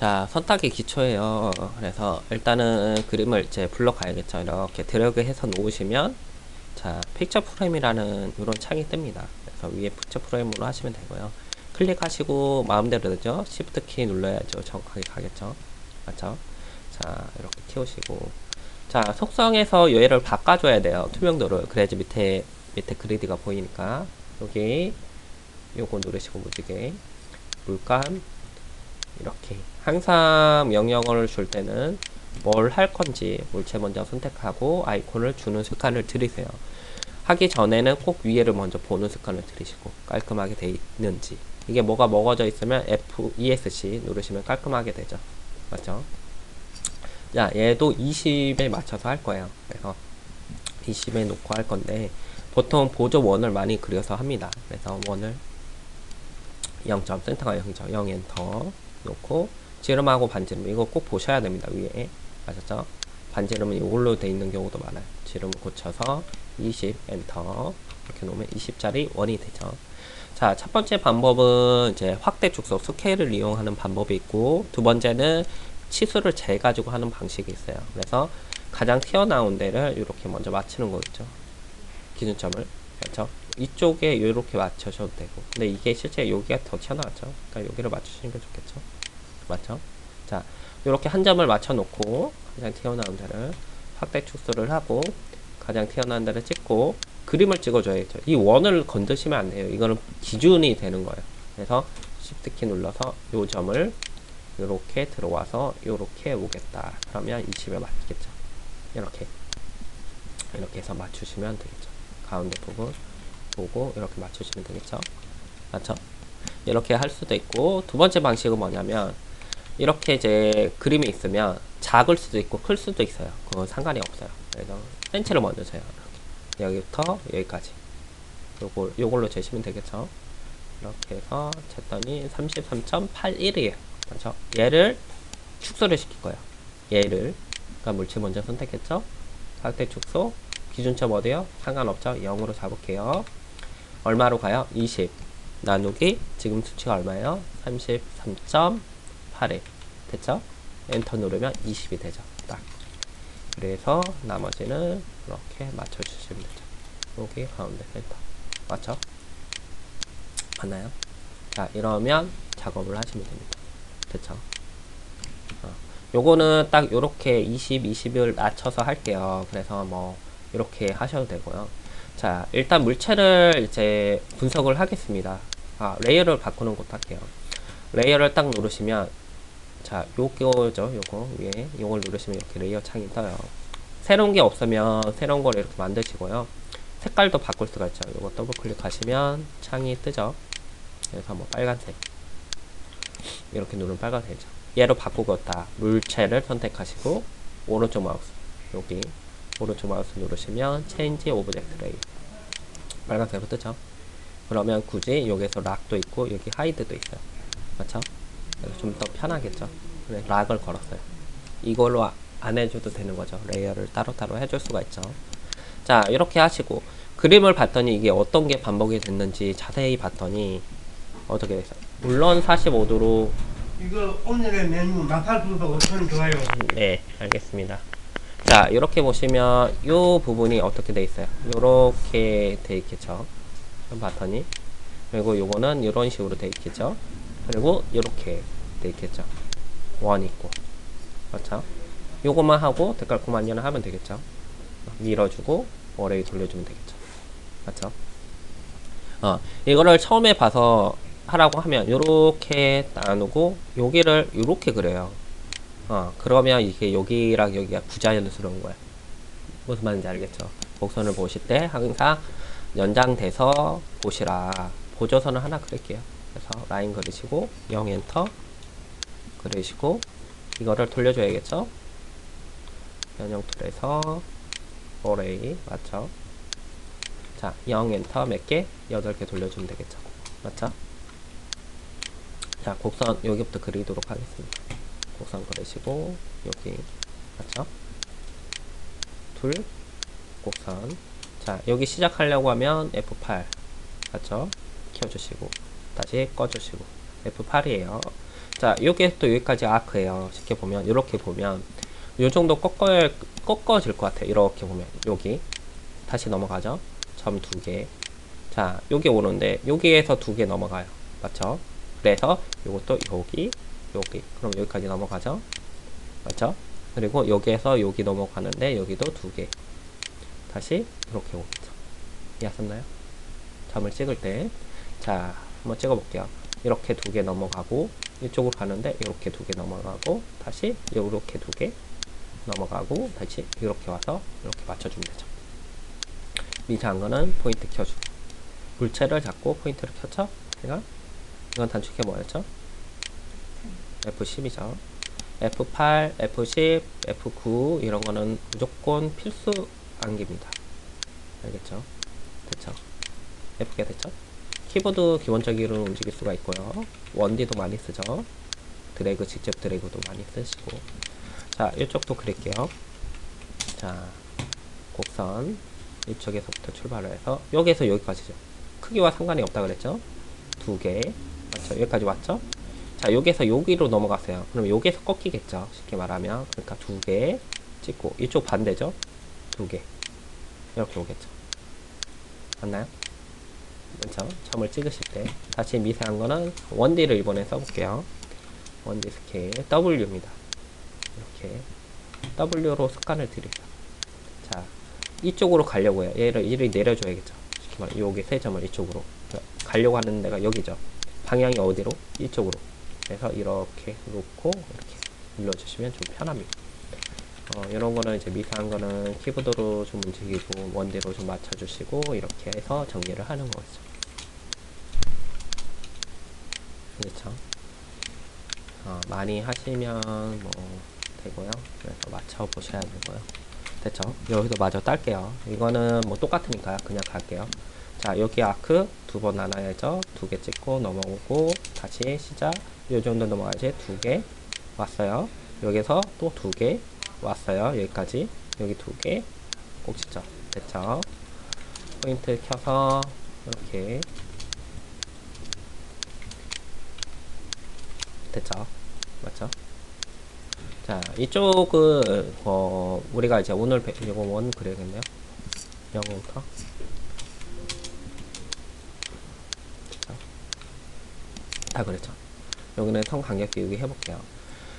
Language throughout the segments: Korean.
자, 선택이 기초예요. 그래서 일단은 그림을 이제 불러가야겠죠. 이렇게 드래그 해서 놓으시면 자, 픽처 프레임이라는 이런 창이 뜹니다. 그래서 위에 픽처 프레임으로 하시면 되고요. 클릭하시고 마음대로 되죠. 시프트 키 눌러야죠. 정확하게 가겠죠. 맞죠? 자, 이렇게 키우시고 자, 속성에서 얘를 바꿔줘야 돼요. 투명도를. 그래야지 밑에 그리드가 보이니까 여기 요거 누르시고 무지개 물감 이렇게 항상 명령어를 줄 때는 뭘 할 건지 물체 먼저 선택하고 아이콘을 주는 습관을 들이세요. 하기 전에는 꼭 위에를 먼저 보는 습관을 들이시고 깔끔하게 돼 있는지 이게 뭐가 먹어져 있으면 ESC 누르시면 깔끔하게 되죠. 맞죠? 자, 얘도 20에 맞춰서 할 거예요. 그래서 20에 놓고 할 건데 보통 보조 원을 많이 그려서 합니다. 그래서 원을 0점 센터가 0점 0 엔터 놓고 지름하고 반지름 이거 꼭 보셔야 됩니다. 위에 아셨죠? 반지름은 이걸로 돼 있는 경우도 많아요. 지름 고쳐서 20 엔터 이렇게 놓으면 20짜리 원이 되죠. 자, 첫 번째 방법은 이제 확대 축소 스케일을 이용하는 방법이 있고 두 번째는 치수를 재 가지고 하는 방식이 있어요. 그래서 가장 튀어나온 데를 이렇게 먼저 맞추는 거겠죠. 기준점을 그렇죠. 이쪽에 이렇게 맞추셔도 되고 근데 이게 실제 여기가 더 튀어나왔죠. 그러니까 여기를 맞추시는 게 좋겠죠. 맞죠? 자, 이렇게 한 점을 맞춰 놓고 가장 튀어나온 데를 확대 축소를 하고 가장 튀어나온 데를 찍고 그림을 찍어줘야죠. 이 원을 건드시면 안 돼요. 이거는 기준이 되는 거예요. 그래서 Shift 키 눌러서 이 점을 이렇게 들어와서 이렇게 오겠다. 그러면 20에 맞겠죠. 이렇게 해서 맞추시면 되겠죠. 가운데 부분 보고 이렇게 맞추시면 되겠죠. 맞죠? 이렇게 할 수도 있고 두 번째 방식은 뭐냐면 이렇게 이제 그림이 있으면 작을 수도 있고 클 수도 있어요. 그건 상관이 없어요. 그래서 센치를 먼저 재요. 이렇게. 여기부터 여기까지 요걸로 재시면 되겠죠. 이렇게 해서 쟀더니 33.81이에요. 그렇죠? 얘를 축소를 시킬 거예요. 얘를 그러니까 물체 먼저 선택했죠. 확대 축소 기준점 어디요? 상관없죠. 0으로 잡을게요. 얼마로 가요? 20 나누기 지금 수치가 얼마예요? 33.81 됐죠? 엔터 누르면 20이 되죠. 딱. 그래서 나머지는 이렇게 맞춰주시면 되죠. 여기 가운데 센터 맞죠? 맞나요? 자, 이러면 작업을 하시면 됩니다. 됐죠? 요거는 딱 요렇게 20, 20을 맞춰서 할게요. 그래서 뭐 이렇게 하셔도 되고요. 자, 일단 물체를 이제 분석을 하겠습니다. 레이어를 바꾸는 것도 할게요. 레이어를 딱 누르시면 자, 요거죠. 요거 위에 요걸 누르시면 이렇게 레이어 창이 떠요. 새로운 게 없으면 새로운 걸 이렇게 만드시고요. 색깔도 바꿀 수가 있죠. 요거 더블 클릭하시면 창이 뜨죠. 그래서 뭐 빨간색 이렇게 누르면 빨간색이죠. 얘로 바꾸겠다. 물체를 선택하시고 오른쪽 마우스 여기 오른쪽 마우스 누르시면 Change Object Layer 빨간색으로 뜨죠. 그러면 굳이 여기서 락도 있고 여기 하이드도 있어요. 맞죠? 좀 더 편하겠죠. 그래 락을 걸었어요. 이걸로 안 해줘도 되는 거죠. 레이어를 따로따로 해줄 수가 있죠. 자, 이렇게 하시고 그림을 봤더니 이게 어떤 게 반복이 됐는지 자세히 봤더니 어떻게 됐어요? 물론 45도로 이거 오늘의 메뉴 마팔불도 5천 좋아요. 네, 알겠습니다. 자, 이렇게 보시면 요 부분이 어떻게 돼 있어요? 요렇게 돼 있겠죠. 봤더니 그리고 요거는 이런 식으로 돼 있겠죠. 그리고 이렇게 돼 있겠죠. 원 있고 그렇죠. 요것만 하고 데칼코마니아를 하면 되겠죠. 밀어주고 어레이 돌려주면 되겠죠. 맞죠? 이거를 처음에 봐서 하라고 하면 요렇게 나누고 여기를 요렇게 그려요. 그러면 이게 여기랑 여기가 부자연스러운 거야. 무슨 말인지 알겠죠? 곡선을 보실 때 항상 연장돼서 보시라. 보조선을 하나 그릴게요. 그래서 라인 그리시고 0 엔터 그리시고 이거를 돌려줘야겠죠? 변형 툴에서 어레이 맞죠? 자, 0 엔터 몇 개? 8개 돌려주면 되겠죠? 맞죠? 자, 곡선 여기부터 그리도록 하겠습니다. 곡선 그리시고 여기 맞죠? 둘 곡선. 자, 여기 시작하려고 하면 F8 맞죠? 켜주시고 다시 꺼주시고 F8이에요. 자, 요게 또 여기까지 아크예요. 쉽게 보면, 이렇게 보면, 요 정도 꺾어질 것 같아요. 이렇게 보면, 여기. 다시 넘어가죠. 점 2개. 자, 여기 오는데, 여기에서 2개 넘어가요. 맞죠? 그래서, 요것도 여기. 그럼 여기까지 넘어가죠. 맞죠? 그리고 여기에서 여기 넘어가는데, 여기도 2개. 다시, 이렇게 오겠죠. 이해하셨나요? 점을 찍을 때. 자, 한번 찍어볼게요. 이렇게 2개 넘어가고, 이쪽으로 가는데 이렇게 2개 넘어가고, 다시 이렇게 2개 넘어가고, 다시 이렇게 와서 이렇게 맞춰주면 되죠. 미세한 거는 포인트 켜주고, 물체를 잡고 포인트를 켰죠. 제가 이건 단축키 뭐였죠? F10이죠. F8, F10, F9 이런 거는 무조건 필수 암기입니다. 알겠죠? 됐죠? 예쁘게 됐죠? 키보드 기본적으로 움직일 수가 있고요. 원디도 많이 쓰죠. 드래그, 직접 드래그도 많이 쓰시고. 자, 이쪽도 그릴게요. 자, 곡선 이쪽에서부터 출발을 해서 여기에서 여기까지죠. 크기와 상관이 없다 그랬죠? 2개 맞죠? 여기까지 왔죠? 자, 여기에서 여기로 넘어갔어요. 그럼 여기에서 꺾이겠죠? 쉽게 말하면. 그러니까 2개 찍고, 이쪽 반대죠? 2개 이렇게 오겠죠? 맞나요? 그렇죠? 점을 찍으실 때 다시 미세한 거는 원디를 이번에 써볼게요. 원디 스케일 W입니다. 이렇게 W로 습관을 들이죠. 자, 이쪽으로 가려고 해요. 얘를 내려줘야겠죠. 쉽게 말해 여기 세 점을 이쪽으로 가려고 하는 데가 여기죠. 방향이 어디로? 이쪽으로. 그래서 이렇게 놓고 이렇게 눌러주시면 좀 편합니다. 이런 거는 이제 미세한 거는 키보드로 좀 움직이고 원디로 좀 맞춰주시고 이렇게 해서 정리를 하는 거죠. 그렇죠? 많이 하시면 뭐 되고요. 그래서 맞춰 보셔야 되고요. 됐죠? 여기도 마저 딸게요. 이거는 뭐 똑같으니까 그냥 갈게요. 자, 여기 아크 2번 나눠야죠. 2개 찍고 넘어오고 다시 시작. 요 정도 넘어가야지. 2개 왔어요. 여기서 또 2개 왔어요. 여기까지. 여기 2개 꼭 찍죠. 됐죠? 포인트 켜서 이렇게 됐죠? 맞죠? 자, 이쪽은 우리가 이제 오늘 이거 원 그려야겠네요. 영어부터 다 그랬죠. 여기는 선 간격 띄우기 해볼게요.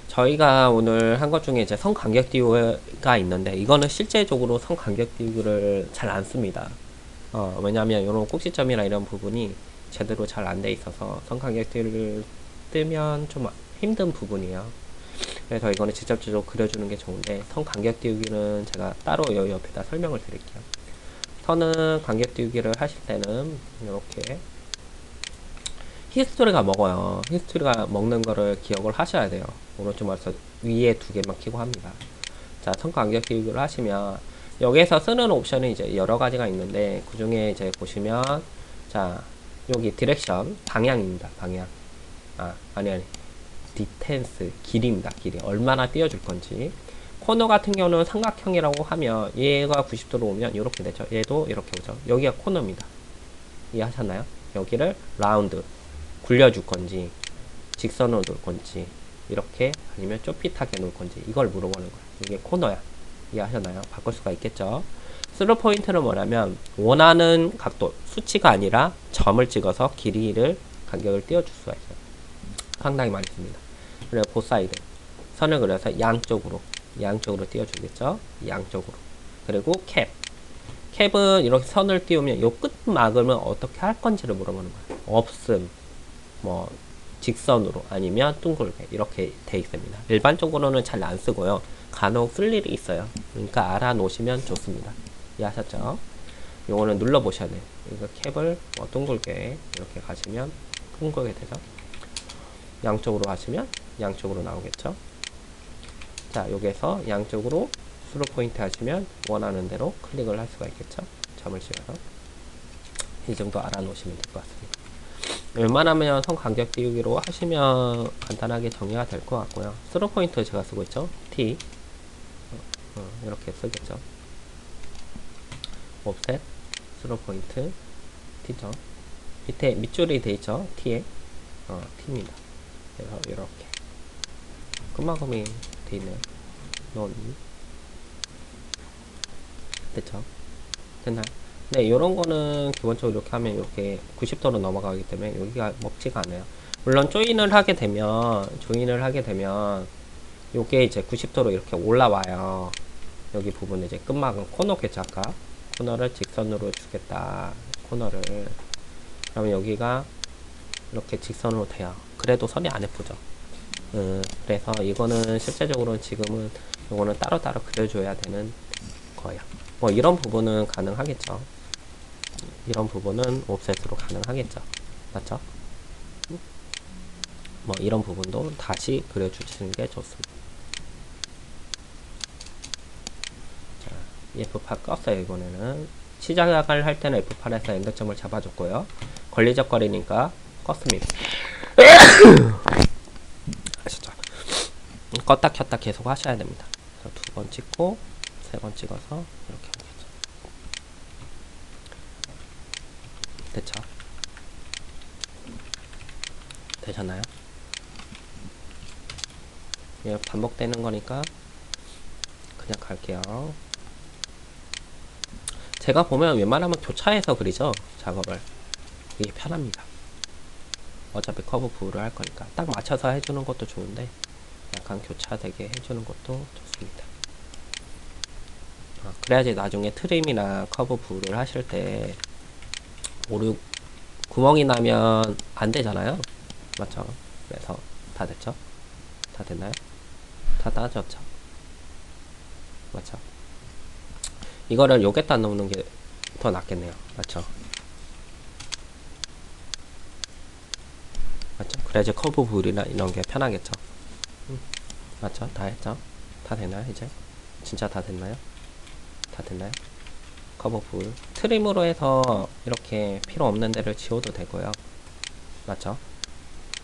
저희가 오늘 한 것 중에 이제 선 간격 띄우기가 있는데 이거는 실제적으로 선 간격 띄우기를 잘 안 씁니다. 왜냐하면 이런 꼭지점이나 이런 부분이 제대로 잘 안 돼 있어서 선 간격 띄우기를 뜨면 좀 힘든 부분이에요. 그래서 이거는 직접적으로 그려주는 게 좋은데 선 간격 띄우기는 제가 따로 여기 옆에다 설명을 드릴게요. 선은 간격 띄우기를 하실 때는 이렇게 히스토리가 먹어요. 히스토리가 먹는 거를 기억을 하셔야 돼요. 오른쪽 말서 위에 2개만 키고 합니다. 자, 선 간격 띄우기를 하시면 여기에서 쓰는 옵션이 이제 여러 가지가 있는데 그 중에 이제 보시면 자, 여기 디렉션 방향입니다. 방향. 아니 디텐스 길이입니다. 길이 얼마나 띄워줄 건지. 코너 같은 경우는 삼각형이라고 하면 얘가 90도로 오면 이렇게 되죠. 얘도 이렇게 오죠. 여기가 코너입니다. 이해하셨나요? 여기를 라운드 굴려줄 건지 직선으로 놓을 건지 이렇게 아니면 쪼빗하게 놓을 건지 이걸 물어보는 거예요. 이게 코너야. 이해하셨나요? 바꿀 수가 있겠죠. 스루 포인트는 뭐냐면 원하는 각도 수치가 아니라 점을 찍어서 길이를 간격을 띄워줄 수가 있어요. 상당히 많이 씁니다. 그리고 보사이드 선을 그려서 양쪽으로 띄워주겠죠. 양쪽으로. 그리고 캡은 이렇게 선을 띄우면 요 끝막으면 어떻게 할 건지를 물어보는 거예요. 없음 뭐 직선으로 아니면 둥글게 이렇게 돼 있습니다. 일반적으로는 잘 안 쓰고요. 간혹 쓸 일이 있어요. 그러니까 알아 놓으시면 좋습니다. 이해하셨죠? 요거는 눌러 보셔야 돼요. 이거 캡을 뭐 둥글게 이렇게 가시면 둥글게 되죠. 양쪽으로 가시면 양쪽으로 나오겠죠. 자, 여기에서 양쪽으로 스로 포인트 하시면 원하는 대로 클릭을 할 수가 있겠죠. 점을 찍어서 이 정도 알아 놓으시면 될 것 같습니다. 웬만하면 선 간격 띄우기로 하시면 간단하게 정리가 될 것 같고요. 스로 포인트 제가 쓰고 있죠. T 이렇게 쓰겠죠. 옵셋 스로 포인트 T죠. 밑에 밑줄이 돼 있죠. T에 T입니다. 그래서 이렇게 끝마감이 돼 있네요. 논. 됐죠? 됐나요? 네, 요런 거는 기본적으로 이렇게 하면 이렇게 90도로 넘어가기 때문에 여기가 먹지가 않아요. 물론 조인을 하게 되면 요게 이제 90도로 이렇게 올라와요. 여기 부분에 이제 끝막은 코너겠죠, 아까. 코너를 직선으로 주겠다. 코너를. 그러면 여기가 이렇게 직선으로 돼요. 그래도 선이 안 예쁘죠. 그래서 이거는 실제적으로는 지금은 이거는 따로따로 그려줘야 되는 거예요. 뭐 이런 부분은 가능하겠죠. 이런 부분은 옵셋으로 가능하겠죠. 맞죠? 뭐 이런 부분도 다시 그려주시는 게 좋습니다. 자, F8 껐어요. 이번에는 시작을 할 때는 F8에서 엔더점을 잡아줬고요. 권리적 거리니까 껐습니다. 아시죠? 껐다 켰다 계속 하셔야 됩니다. 두 번 찍고 세 번 찍어서 이렇게 하겠죠. 됐죠? 되셨나요? 예, 반복되는 거니까 그냥 갈게요. 제가 보면 웬만하면 교차해서 그리죠, 작업을. 이게 편합니다. 어차피 커브 부를 할 거니까 딱 맞춰서 해주는 것도 좋은데 약간 교차되게 해주는 것도 좋습니다. 그래야지 나중에 트림이나 커브 부를 하실 때 오류 구멍이 나면 안 되잖아요. 맞죠? 그래서 다 됐죠? 다 됐나요? 다 따졌죠? 맞죠? 이거를 여기다 놓는 게 더 낫겠네요. 맞죠? 맞죠? 그래야지 커브 불이나 이런 게 편하겠죠? 맞죠? 다 했죠? 다 됐나요? 이제? 진짜 다 됐나요? 다 됐나요? 커브 불. 트림으로 해서 이렇게 필요 없는 데를 지워도 되고요. 맞죠?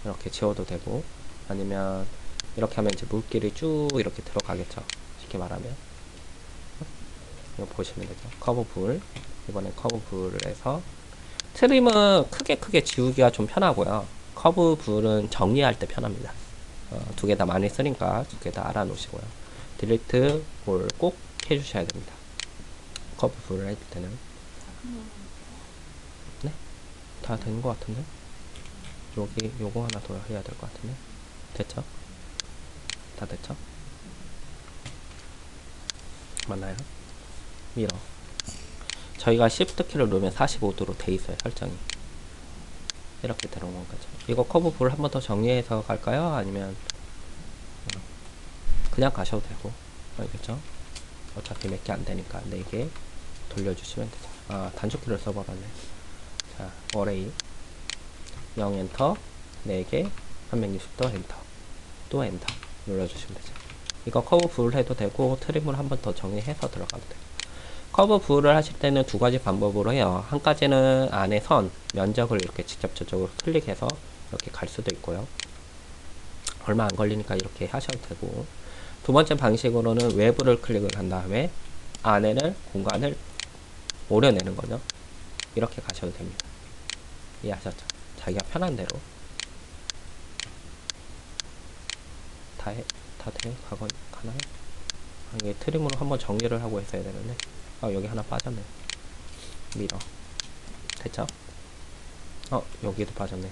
이렇게 지워도 되고, 아니면 이렇게 하면 이제 물길이 쭉 이렇게 들어가겠죠? 쉽게 말하면. 이거 보시면 되죠? 커브 불. 이번엔 커브 불을 해서 트림은 크게 지우기가 좀 편하고요. 커브 불은 정리할 때 편합니다. 두 개 다 많이 쓰니까 두 개 다 알아 놓으시고요. 딜리트 볼 꼭 해주셔야 됩니다. 커브 불을 해줄 때는. 네? 다 된 것 같은데? 요거 하나 더 해야 될 것 같은데? 됐죠? 다 됐죠? 맞나요? 밀어. 저희가 Shift 키를 누르면 45도로 돼 있어요, 설정이. 이렇게 들어온 거죠. 이거 커브 불 한 번 더 정리해서 갈까요? 아니면 그냥 가셔도 되고. 알겠죠? 어차피 몇 개 안 되니까 4개 돌려주시면 되죠. 아, 단축키를 써버렸네. 자, 어레이 0 엔터 4개 360도 엔터 또 엔터 눌러주시면 되죠. 이거 커브 불 해도 되고 트림을 한 번 더 정리해서 들어가도 돼요. 커브 부를 하실 때는 두 가지 방법으로 해요. 한 가지는 안에 선, 면적을 이렇게 직접 저쪽으로 클릭해서 이렇게 갈 수도 있고요. 얼마 안 걸리니까 이렇게 하셔도 되고, 두 번째 방식으로는 외부를 클릭을 한 다음에 안에는 공간을 오려내는 거죠. 이렇게 가셔도 됩니다. 이해하셨죠? 자기가 편한 대로. 다 돼? 가나요? 이게 트림으로 한번 정리를 하고 했어야 되는데, 여기 하나 빠졌네. 밀어. 됐죠? 여기도 빠졌네요.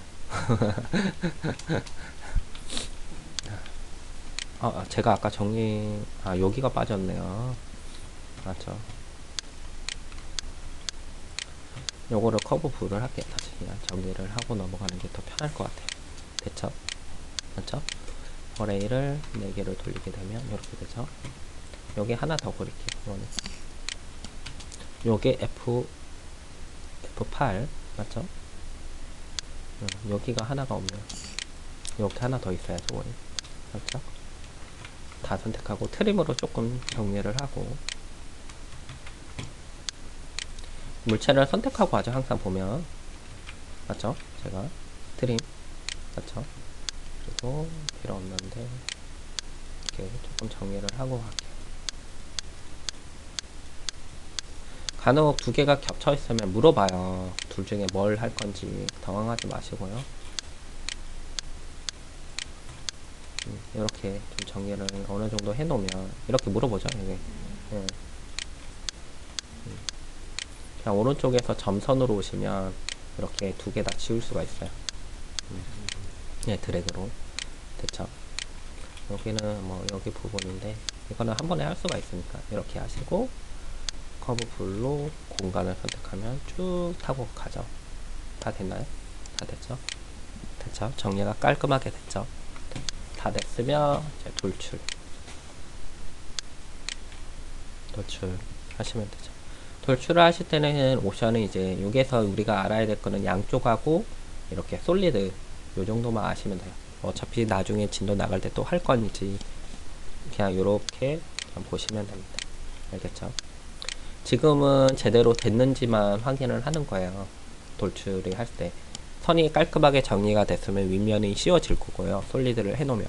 제가 아까 여기가 빠졌네요. 맞죠? 요거를 커브 불을 할게요. 다시 그냥 정리를 하고 넘어가는 게 더 편할 것 같아요. 됐죠? 맞죠? 어레이를 4개를 돌리게 되면 이렇게 되죠? 여기 하나 더 그릴게요. 이거는. 요게 F8 맞죠? 여기가 하나가 없네요. 여기 하나 더 있어야죠. 원이. 맞죠? 다 선택하고 트림으로 조금 정리를 하고 물체를 선택하고 하죠. 항상 보면 맞죠? 제가 트림 맞죠? 그리고 필요 없는데 이렇게 조금 정리를 하고 할게요. 간혹 두 개가 겹쳐 있으면 물어봐요. 둘 중에 뭘 할 건지 당황하지 마시고요. 이렇게 좀 정리를 어느 정도 해놓으면 이렇게 물어보죠. 이게 예. 그냥 오른쪽에서 점선으로 오시면 이렇게 두 개 다 지울 수가 있어요. 예, 드래그로 됐죠. 여기는 뭐 여기 부분인데 이거는 한 번에 할 수가 있으니까 이렇게 하시고 커브 불로 공간을 선택하면 쭉 타고 가죠. 다 됐나요? 다 됐죠? 됐죠? 정리가 깔끔하게 됐죠? 다 됐으면 이제 돌출 하시면 되죠. 돌출을 하실 때는 옵션은 이제 여기에서 우리가 알아야 될 거는 양쪽하고 이렇게 솔리드 요 정도만 아시면 돼요. 어차피 나중에 진도 나갈 때 또 할 건지 그냥 요렇게 그냥 보시면 됩니다. 알겠죠? 지금은 제대로 됐는지만 확인을 하는 거예요. 돌출을 할 때. 선이 깔끔하게 정리가 됐으면 윗면이 씌워질 거고요. 솔리드를 해놓으면.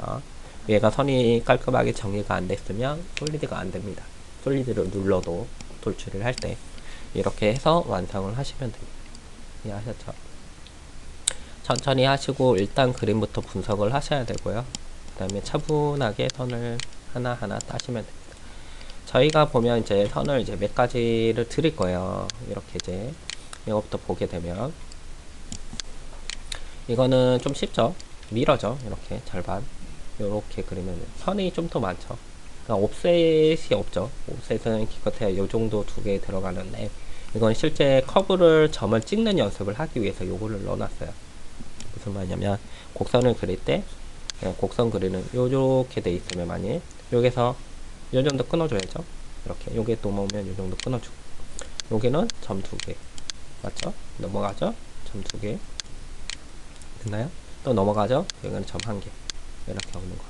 얘가 선이 깔끔하게 정리가 안 됐으면 솔리드가 안 됩니다. 솔리드를 눌러도 돌출을 할 때. 이렇게 해서 완성을 하시면 됩니다. 이해하셨죠? 천천히 하시고 일단 그림부터 분석을 하셔야 되고요. 그 다음에 차분하게 선을 하나하나 따시면 됩니다. 저희가 보면 이제 선을 이제 몇 가지를 드릴 거예요. 이렇게 이제 이것부터 보게 되면 이거는 좀 쉽죠. 미러죠. 이렇게 절반 이렇게 그리면 선이 좀 더 많죠. 그러니까 옵셋이 없죠. 옵셋은 기껏해야 요 정도 두 개 들어가는데 이건 실제 커브를 점을 찍는 연습을 하기 위해서 요거를 넣어놨어요. 무슨 말이냐면 곡선을 그릴 때 곡선 그리는 요렇게 돼 있으면 만일 여기서 요 정도 끊어줘야죠. 이렇게 요게 또 오면 요 정도 끊어주고 여기는 점 2개 맞죠? 넘어가죠? 점 2개 됐나요? 또 넘어가죠? 여기는 점 1개 이렇게 오는 거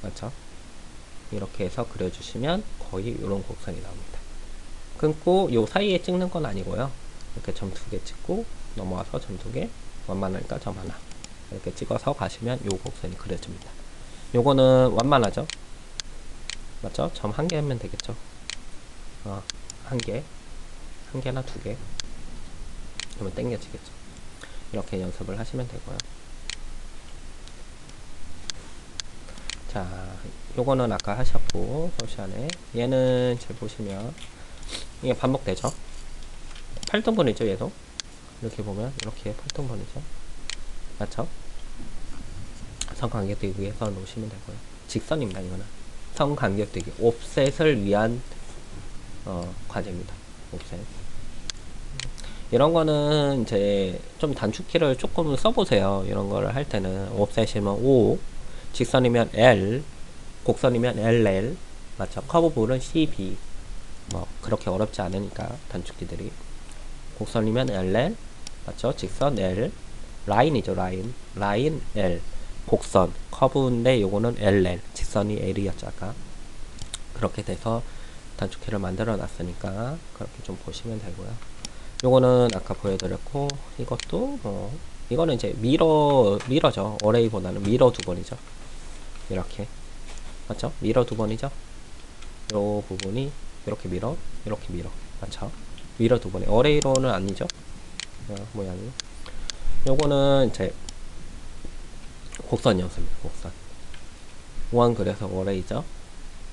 맞죠? 이렇게 해서 그려주시면 거의 이런 곡선이 나옵니다. 끊고 요 사이에 찍는 건 아니고요. 이렇게 점 2개 찍고 넘어와서 점 2개 완만하니까 점 하나 이렇게 찍어서 가시면 요 곡선이 그려집니다. 요거는 완만하죠? 맞죠? 점 1개 하면 되겠죠? 1개 1개나 2개 그러면 땡겨지겠죠? 이렇게 연습을 하시면 되고요. 자, 요거는 아까 하셨고 소시안에 얘는 잘 보시면 이게 반복되죠? 8등분이죠 얘도 이렇게 보면 이렇게 8등분이죠 맞죠? 성간격되기 위해서 놓으시면 되고요. 직선입니다 이거는 성간격되기 옵셋을 위한 과제입니다. 옵셋 이런 거는 이제 좀 단축키를 조금 써보세요. 이런 거를 할 때는 옵셋이면 O 직선이면 L 곡선이면 LL 맞죠? 커브볼은 CB 뭐 그렇게 어렵지 않으니까 단축키들이 곡선이면 LL 맞죠? 직선 L 라인이죠 라인 L 곡선 커브인데 요거는 LL 직선이 L이었죠 아까 그렇게 돼서 단축키를 만들어 놨으니까 그렇게 좀 보시면 되고요. 요거는 아까 보여드렸고 이것도 뭐 이거는 이제 미러죠. 어레이보다는 미러 두 번이죠. 이렇게 맞죠? 미러 두 번이죠. 요 부분이 이렇게 미러 맞죠? 미러 두 번이 어레이로는 아니죠. 모양이 요거는 이제 곡선 연습입니다. 곡선 원 그래서 어레이죠.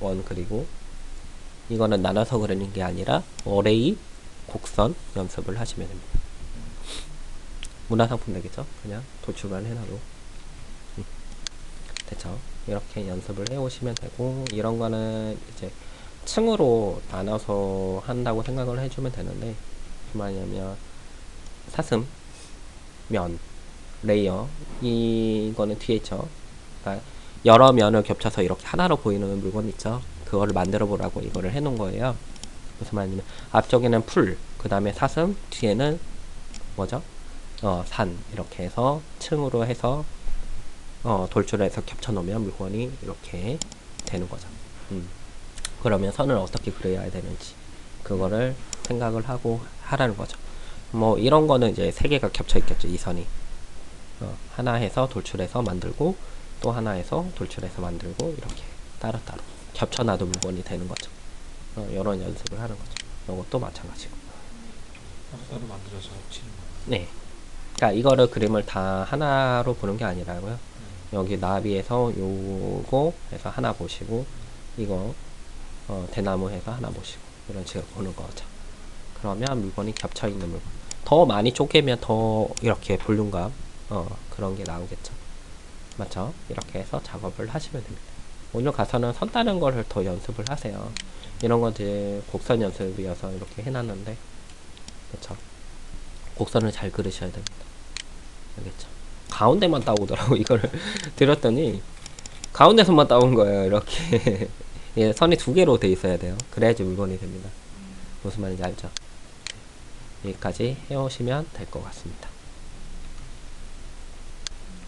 원 그리고 이거는 나눠서 그리는 게 아니라 어레이 곡선 연습을 하시면 됩니다. 문화상품 되겠죠? 그냥 도출만 해놔도 됐죠? 이렇게 연습을 해 오시면 되고 이런 거는 이제 층으로 나눠서 한다고 생각을 해주면 되는데 무슨 말이냐면 사슴, 면, 레이어 이거는 뒤에 있죠. 그러니까 여러 면을 겹쳐서 이렇게 하나로 보이는 물건 있죠. 그거를 만들어 보라고 이거를 해 놓은 거예요. 무슨 말이냐면 앞쪽에는 풀, 그 다음에 사슴, 뒤에는 뭐죠? 산 이렇게 해서 층으로 해서 돌출해서 겹쳐 놓으면 물건이 이렇게 되는 거죠. 그러면 선을 어떻게 그려야 되는지 그거를 생각을 하고 하라는 거죠. 뭐 이런 거는 이제 세 개가 겹쳐 있겠죠. 이 선이 하나 해서 돌출해서 만들고 또 하나 해서 돌출해서 만들고 이렇게 따로따로 겹쳐놔도 물건이 되는 거죠. 이런 연습을 하는 거죠. 이것도 마찬가지고. 따로 만들어서 치는 거예요. 네. 그러니까 이거를 그림을 다 하나로 보는 게 아니라고요. 여기 나비에서 요거 해서 하나 보시고 이거 대나무 해서 하나 보시고 이런 식으로 보는 거죠. 그러면 물건이 겹쳐 있는 물건 더 많이 쪼개면 더 이렇게 볼륨감 그런 게 나오겠죠. 맞죠? 이렇게 해서 작업을 하시면 됩니다. 오늘 가서는 선 따는 거를 더 연습을 하세요. 이런 건 이제 곡선 연습이어서 이렇게 해놨는데 그렇죠? 곡선을 잘 그리셔야 됩니다. 알겠죠? 가운데만 따오더라고. 이거를 드렸더니 가운데 선만 따온 거예요. 이렇게 예, 선이 두 개로 돼 있어야 돼요. 그래야지 물건이 됩니다. 무슨 말인지 알죠? 여기까지 해오시면 될 것 같습니다.